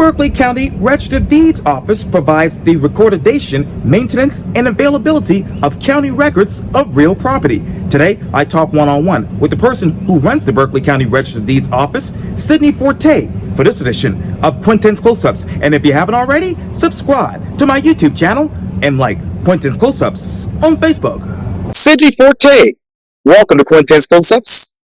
Berkeley County Register of Deeds Office provides the recordation, maintenance, and availability of county records of real property. Today, I talk one-on-one with the person who runs the Berkeley County Register of Deeds Office, Sydney Forte, for this edition of Quintin's Close-Ups. And if you haven't already, subscribe to my YouTube channel and like Quintin's Close-Ups on Facebook. Sydney Forte, welcome to Quintin's Close-Ups.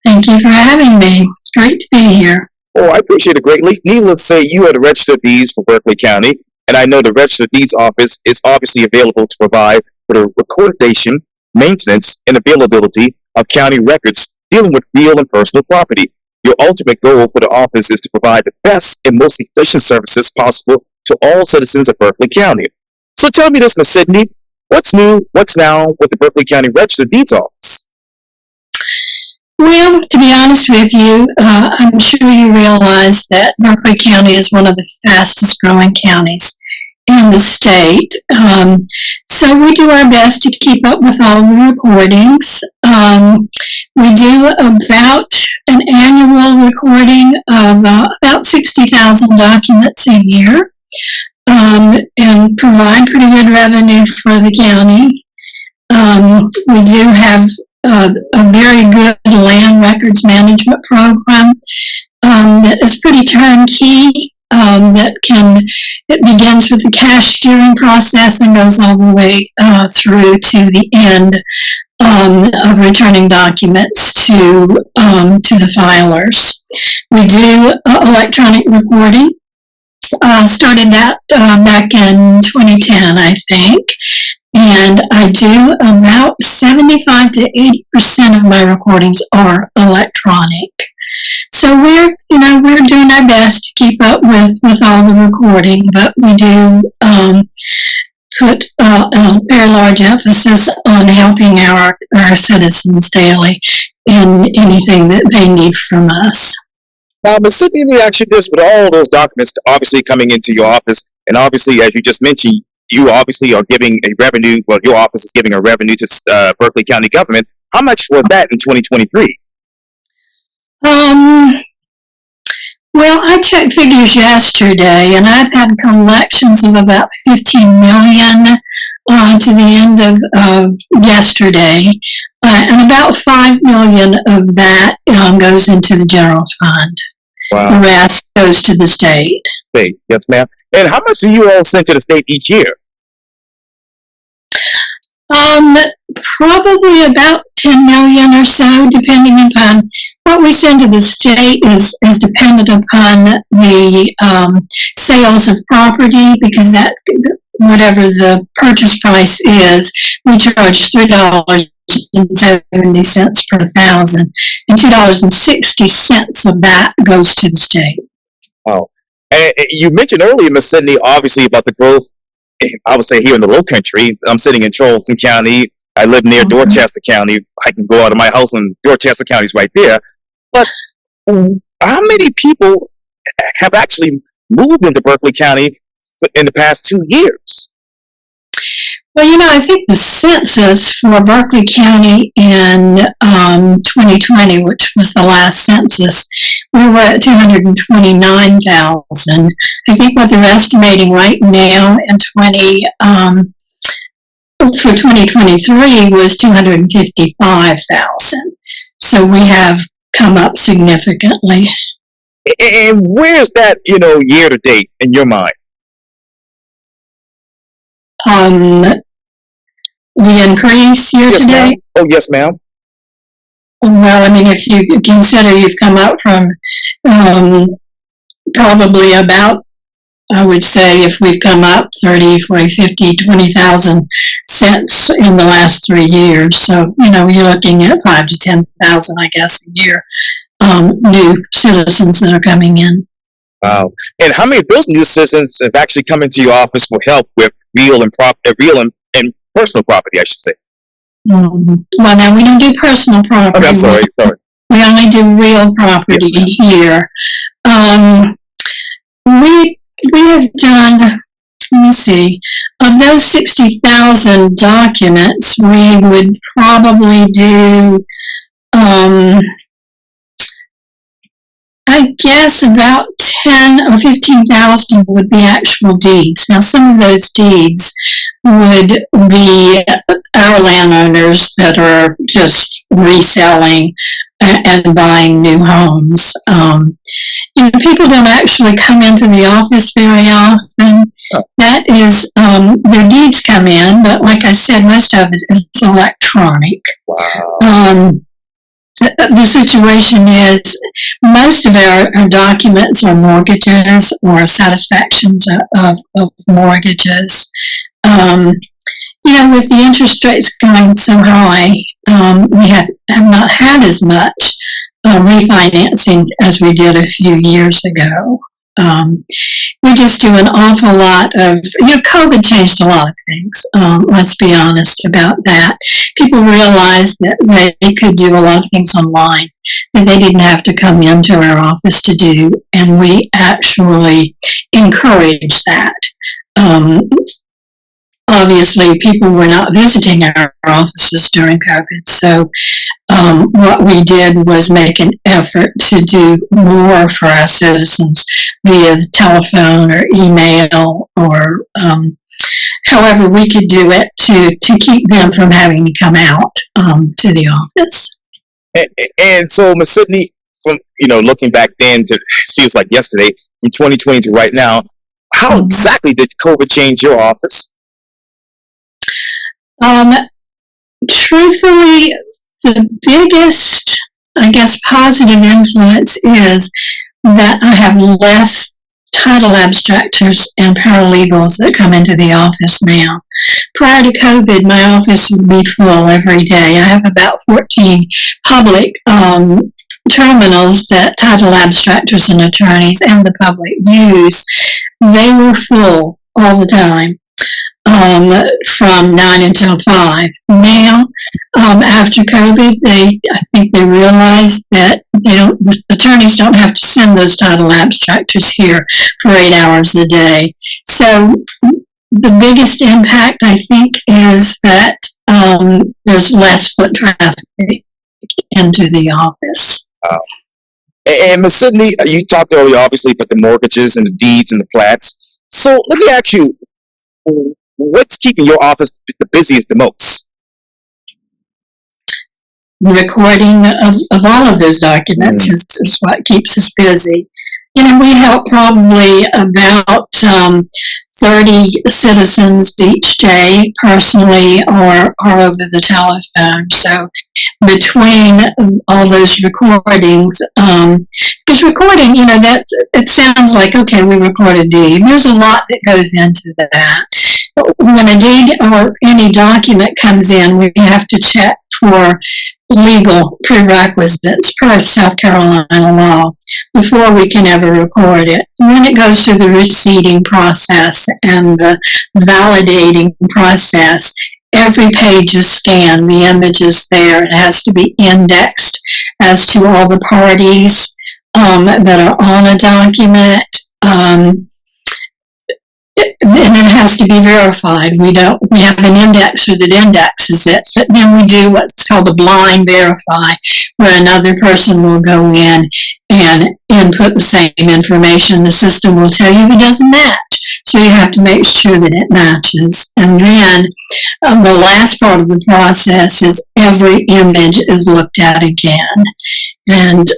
Thank you for having me. It's great to be here. Oh, I appreciate it greatly. Needless to say, you are the Register of Deeds for Berkeley County, and I know the Register of Deeds Office is obviously available to provide for the recordation, maintenance, and availability of county records dealing with real and personal property. Your ultimate goal for the office is to provide the best and most efficient services possible to all citizens of Berkeley County. So tell me this, Ms. Sydney, what's new, what's now with the Berkeley County Register of Deeds Office? Well, to be honest with you, I'm sure you realize that Berkeley County is one of the fastest growing counties in the state. So we do our best to keep up with all the recordings. We do about an annual recording of about 60,000 documents a year, and provide pretty good revenue for the county. We do have a very good land records management program that is pretty turnkey. It begins with the cashiering process and goes all the way through to the end of returning documents to the filers. We do electronic recording. Started that back in 2010, I think. And I do about 75 to 80% of my recordings are electronic. So we're doing our best to keep up with all the recording, but we do put a very large emphasis on helping our citizens daily in anything that they need from us. Now, Ms. Sydney, let me ask you this: with all those documents obviously coming into your office, and obviously, as you just mentioned, you obviously are giving a revenue, well, your office is giving a revenue to Berkeley County government. How much was that in 2023? Well, I checked figures yesterday, and I've had collections of about 15 million to the end of yesterday, and about 5 million of that goes into the general fund. Wow. The rest goes to the state. State, yes, ma'am. And how much do you all send to the state each year? Probably about 10 million or so, depending upon what we send to the state is dependent upon the sales of property, because that, whatever the purchase price is, we charge $3.70 per thousand, and $2.60 of that goes to the state. Wow. And you mentioned earlier, Ms. Sydney, obviously about the growth, I would say, here in the Low Country. I'm sitting in Charleston County. I live near Dorchester County. I can go out of my house and Dorchester County is right there. But how many people have actually moved into Berkeley County in the past 2 years? Well, I think the census for Berkeley County in 2020, which was the last census, we were at 229,000. I think what they're estimating right now for 2023 was 255,000. So we have come up significantly. And where's that, year to date in your mind? The increase year to date? Oh, yes, ma'am. Well, if you consider you've come up from probably about, I would say, if we've come up 30, 40, 50, 20,000 cents in the last 3 years. So, you're looking at 5 to 10,000, I guess, a year, new citizens that are coming in. Wow. And how many of those new citizens have actually come into your office for help with real and personal property, I should say? Well, now we don't do personal property. Okay, I'm sorry. We only do real property here. We have done, let me see, of those 60,000 documents, we would probably do I guess about 10 or 15,000 would be actual deeds. Now, some of those deeds would be our landowners that are just reselling and buying new homes. People don't actually come into the office very often. That is, their deeds come in, but like I said, most of it is electronic. Wow. The situation is most of our documents are mortgages or satisfactions of mortgages. With the interest rates going so high, we have not had as much refinancing as we did a few years ago. We just do an awful lot of, COVID changed a lot of things. Let's be honest about that. People realized that they could do a lot of things online that they didn't have to come into our office to do, and we actually encourage that. Obviously, people were not visiting our offices during COVID, so what we did was make an effort to do more for our citizens via telephone or email or however we could do it to keep them from having to come out to the office. And so, Ms. Sidney, from looking back then to it feels like yesterday, from 2020 to right now, how exactly did COVID change your office? Truthfully, the biggest, I guess, positive influence is that I have less title abstractors and paralegals that come into the office now. Prior to COVID, my office would be full every day. I have about 14 public terminals that title abstractors and attorneys and the public use. They were full all the time. From 9 until 5. Now, after COVID, I think they realized that attorneys don't have to send those title abstractors here for 8 hours a day. So the biggest impact, I think, is that there's less foot traffic into the office. And Ms. Sidney, you talked earlier, obviously, about the mortgages and the deeds and the plats. So let me ask you, what's keeping your office the busiest the most? Recording of all of those documents is what keeps us busy. We help probably about 30 citizens each day, personally or over the telephone. So between all those recordings, because recording, that it sounds like, okay, we record a deed. There's a lot that goes into that. When a deed or any document comes in, we have to check for legal prerequisites per South Carolina law before we can ever record it. And then it goes through the receipting process and the validating process. Every page is scanned, the image is there. It has to be indexed as to all the parties that are on a document. And it has to be verified. We have an indexer that indexes it, but then we do what's called a blind verify, where another person will go in and input the same information. The system will tell you it doesn't match. So you have to make sure that it matches. And then the last part of the process is every image is looked at again. And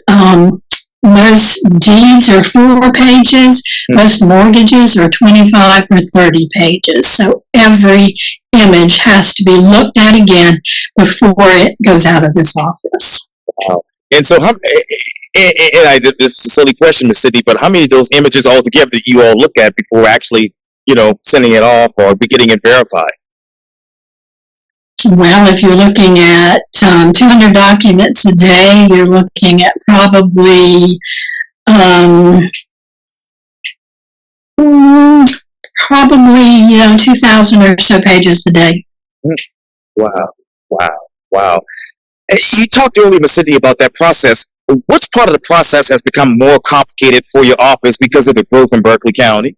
most deeds are 4 pages. Most mortgages are 25 or 30 pages. So every image has to be looked at again before it goes out of this office. Wow. And so, this is a silly question, Ms. Sidney, but how many of those images altogether do you all look at before actually, sending it off or getting it verified? Well, if you're looking at 200 documents a day, you're looking at probably 2,000 or so pages a day. Wow. You talked earlier, Ms. Sidney, about that process. Which part of the process has become more complicated for your office because of the growth in Berkeley County?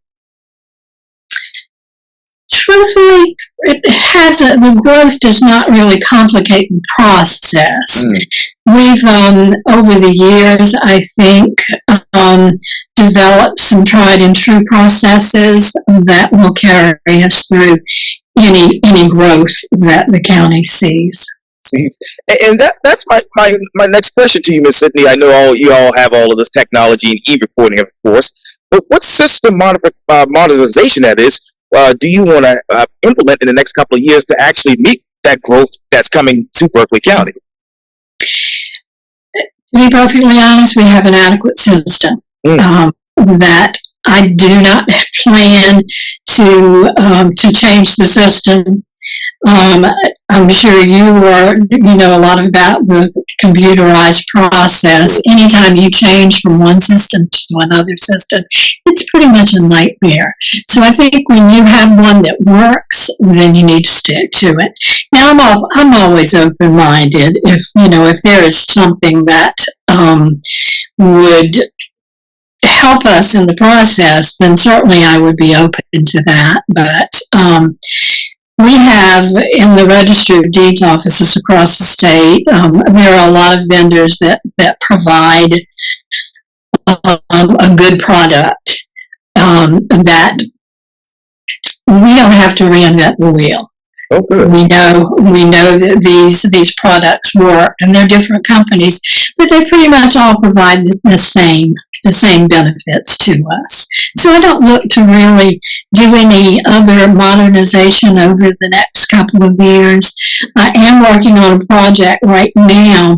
truthfully, the growth does not really complicate the process. We've, over the years, I think, developed some tried and true processes that will carry us through any growth that the county sees. And that's my next question to you, Ms. Sydney. I know you all have all of this technology and e-reporting, of course, but what system modernization that is do you want to implement in the next couple of years to actually meet that growth that's coming to Berkeley County? To be perfectly honest, we have an adequate system that I do not plan to change the system. I'm sure you know a lot about the computerized process. Anytime you change from one system to another system, it's pretty much a nightmare. So I think when you have one that works, then you need to stick to it. Now I'm always open-minded. If there is something that would help us in the process, then certainly I would be open to that. But we have in the Register of Deeds offices across the state, there are a lot of vendors that provide a good product that we don't have to reinvent the wheel. Oh, good. We know that these products work, and they're different companies, but they pretty much all provide the same benefits to us. So I don't look to really do any other modernization over the next couple of years. I am working on a project right now.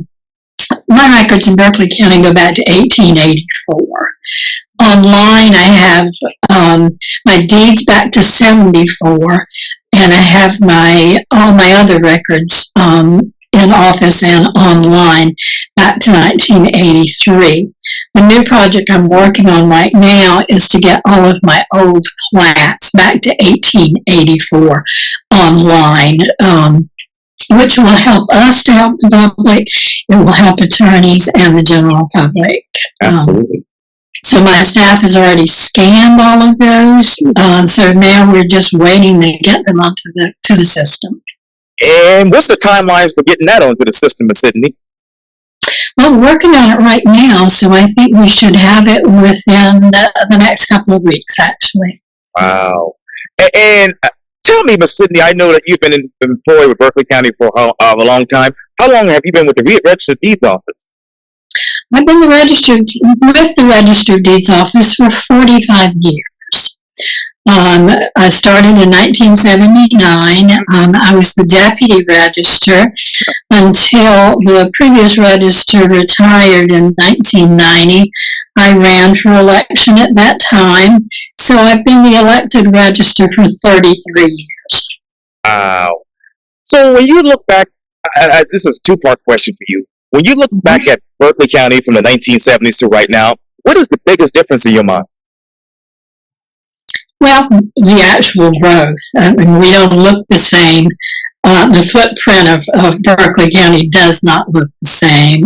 My records in Berkeley County go back to 1884. Online, I have my deeds back to 74, and I have all my other records in office and online back to 1983. The new project I'm working on right now is to get all of my old plats back to 1884 online, which will help us to help the public. It will help attorneys and the general public. Absolutely. So my staff has already scanned all of those. So now we're just waiting to get them onto the system. And what's the timelines for getting that onto the system, Ms. Sydney? Well, we're working on it right now, so I think we should have it within the next couple of weeks, actually. Wow. And tell me, Ms. Sydney, I know that you've been employed with Berkeley County for a long time. How long have you been with the Register of Deeds office? I've been with the Register of Deeds office for 45 years. I started in 1979. I was the deputy register until the previous register retired in 1990. I ran for election at that time, so I've been the elected register for 33 years. Wow. So when you look back, this is a two-part question for you. When you look back at Berkeley County from the 1970s to right now, what is the biggest difference in your mind? Well, the actual growth. I mean, we don't look the same. The footprint of Berkeley County does not look the same.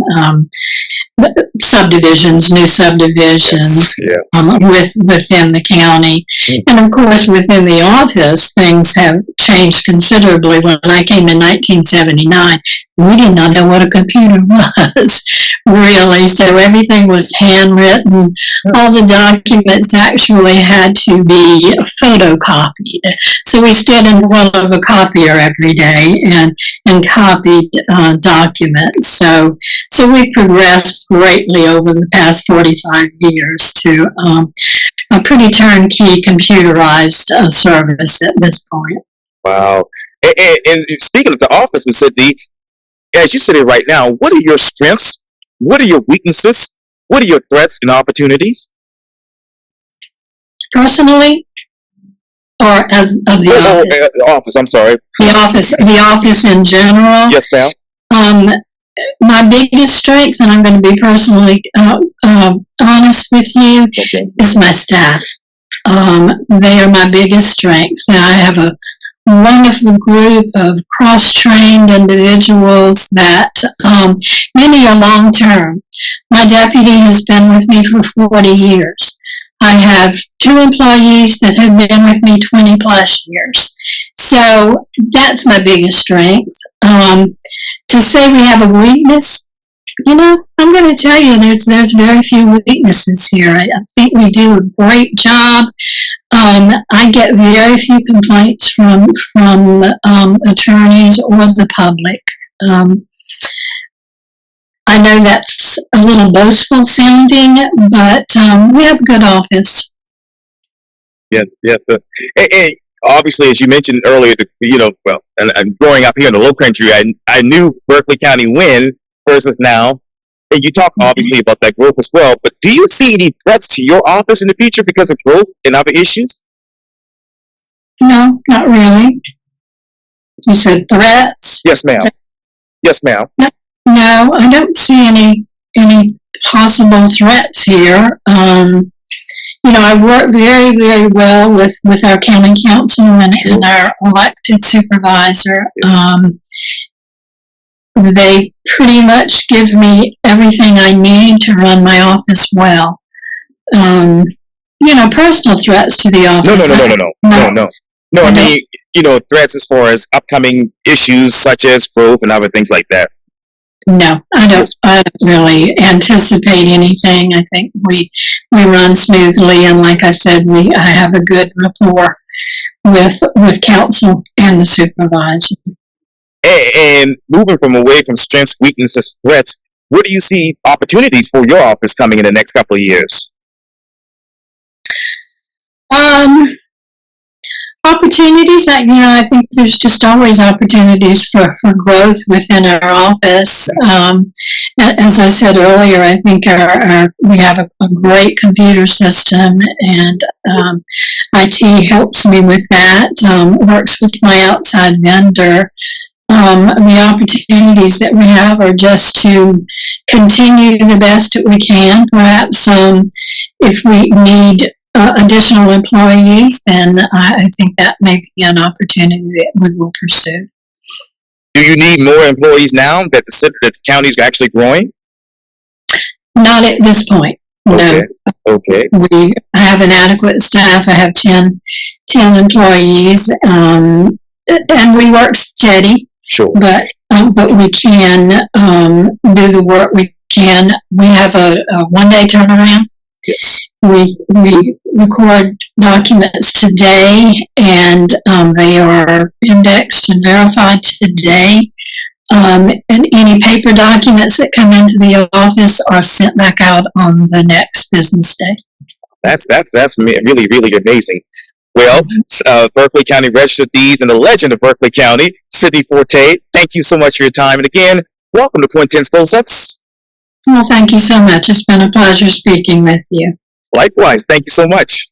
Subdivisions, new subdivisions, within the county. And of course, within the office, things have changed considerably. When I came in 1979, we did not know what a computer was, really. So everything was handwritten. All the documents actually had to be photocopied. So we stood in front of a copier every day and copied documents. So we progressed greatly over the past 45 years to a pretty turnkey computerized service at this point. Wow. And speaking of the office, Ms. Sydney, as you sit here right now, what are your strengths? What are your weaknesses? What are your threats and opportunities? Personally, or as of the office? Office, I'm sorry. The office in general? Yes, ma'am. My biggest strength, and I'm going to be personally honest with you, is my staff. They are my biggest strength. I have a wonderful group of cross-trained individuals that many are long-term. My deputy has been with me for 40 years. I have 2 employees that have been with me 20 plus years. So that's my biggest strength. To say we have a weakness, I'm going to tell you, there's very few weaknesses here. I think we do a great job. I get very few complaints from attorneys or the public. I know that's a little boastful sounding, but we have a good office. Yeah, yeah. And obviously, as you mentioned earlier, and growing up here in the Low Country, I knew Berkeley County when versus now. And you talk obviously about that growth as well. But do you see any threats to your office in the future because of growth and other issues? No, not really. You said threats? Yes, ma'am. Yes, ma'am. No, I don't see any possible threats here. I work very, very well with our county council and our elected supervisor. They pretty much give me everything I need to run my office well. Personal threats to the office. No. I mean, threats as far as upcoming issues such as growth and other things like that. No, I don't really anticipate anything. I think we run smoothly, and like I said, I have a good rapport with council and the supervisor. And moving away from strengths, weaknesses, threats, where do you see opportunities for your office coming in the next couple of years? Opportunities, I think there's just always opportunities for growth within our office. As I said earlier, I think we have a great computer system, and IT helps me with that, works with my outside vendor. The opportunities that we have are just to continue the best that we can. Perhaps if we need additional employees, then I think that may be an opportunity that we will pursue. Do you need more employees now that the county is actually growing? Not at this point. Okay. No. Okay. We have an adequate staff. I have 10 employees, and we work steady. Sure. But we can do the work we can. We have a 1-day turnaround. Yes. We record documents today, and they are indexed and verified today. And any paper documents that come into the office are sent back out on the next business day. That's really, really amazing. Well, Berkeley County Register of Deeds and the legend of Berkeley County, Sidney Forte, thank you so much for your time. And again, welcome to Quintin's Close-Ups. Well, thank you so much. It's been a pleasure speaking with you. Likewise. Thank you so much.